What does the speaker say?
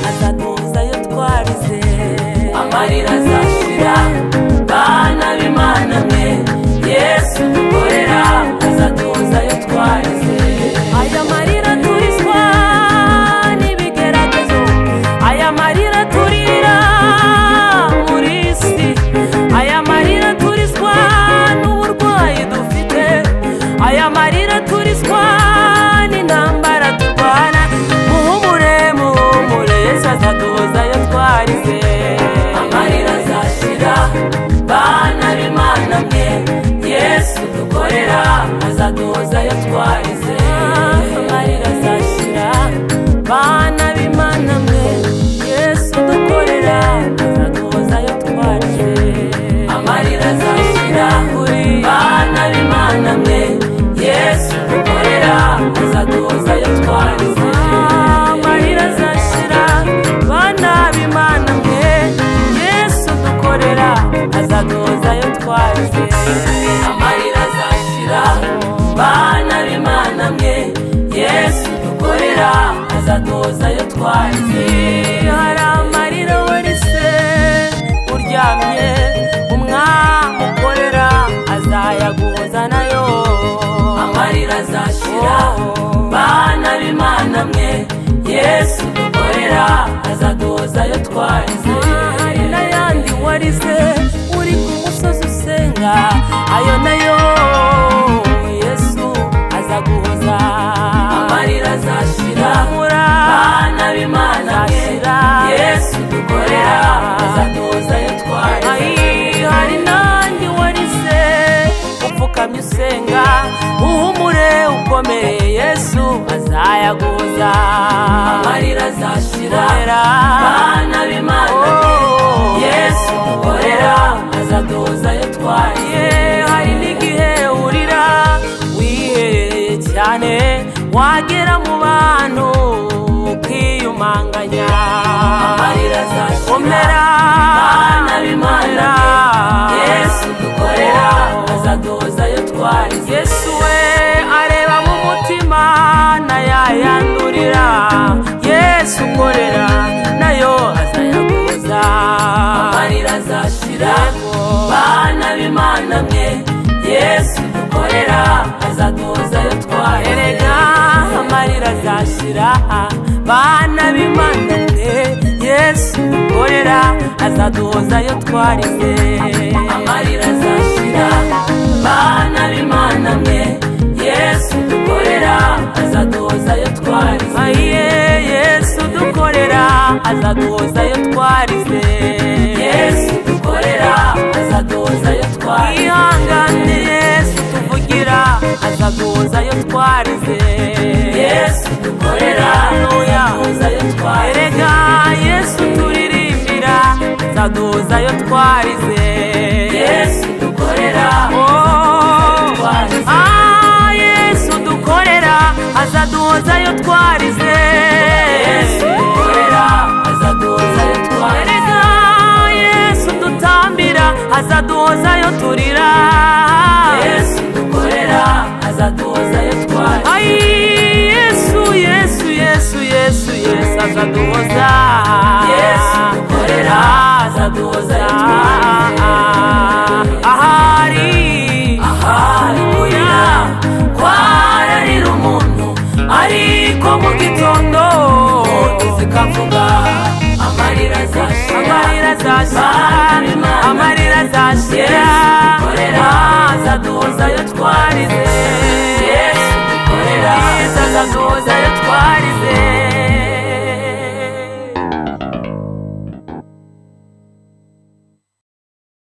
azaduhoza yo twarize. Amarira azashira bana b'Imana mwe, Yesu dukorera azaduhoza yo twarize. Amarira azashira bana b'Imana mwe, Yesu dukorera azaduhoza yo twarize. Amarira azashira bana b'Imana mwe, Yesu dukorera azaduhoza yo twarize. Amarira azashira bana b'Imana mwe, Yesu dukorera azaduhoza yo twarize. Hari amarira warise uryamye, umwami ukorera azayaguhoza nayo. Amarira azashira bana b'Imana mwe, Yesu dukorera azaduhoza yo twarize. Hari n'ayandi warise uri ku musozi usenga, ayo nayo Yesu azaguhoza. Amarira azashira bana b'Imana mwe, Yesu dukorera azaduhoza yo twarize. Hari n'andi warise upfukamye usenga, uhumure ukomere, Yesu azayaguhoza. Amarira azashira bana b'Imana mwe, Yesu dukorera azaduhoza yo twarize. Hari n'igihe urira wiherereye cyane, wagera mu bantu ukiyumanganya. Amarira azashira bana b'Imana mwe, Yesu dukorera azaduhoza yo twarize. Yesu we areba mu mutima n'ayayandurira, Yesu ukorera nayo azayaguhoza. Amarira azashira bana b'Imana mwe, Yesu dukorera azaduhoza yo twarize. Erega amarira azashira bana b'Imana mwe, Yesu dukorera azaduhoza yo twarize. Amarira azashira bana b'Imana mwe, Yesu dukorera azaduhoza yo twarize. Yesu dukorera azaduhoza yo twarize. Yesu dukorera azaduhoza yo twarize. Ihangane Yesu tuvugira azaduhoza yo twarize. Yesu dukorera azaduhoza yo twarize. Erega Yesu turirimbira azaduhoza yo twarize. Yesu dukorera Yesu dukorera azaduhoza yo twarize. Yesu dukorera azaduhoza yo twarize. Erega Yesu dutambira azaduhoza yo turira. Yesu dukorera azaduhoza yo twarize. Yesu Yesu Yesu Yesu Yesu azaduhoza. Yesu dukorera azaduhoza yo twarize. Ahari kurira kwararira umuntu, ariko mu gitondo zikavuga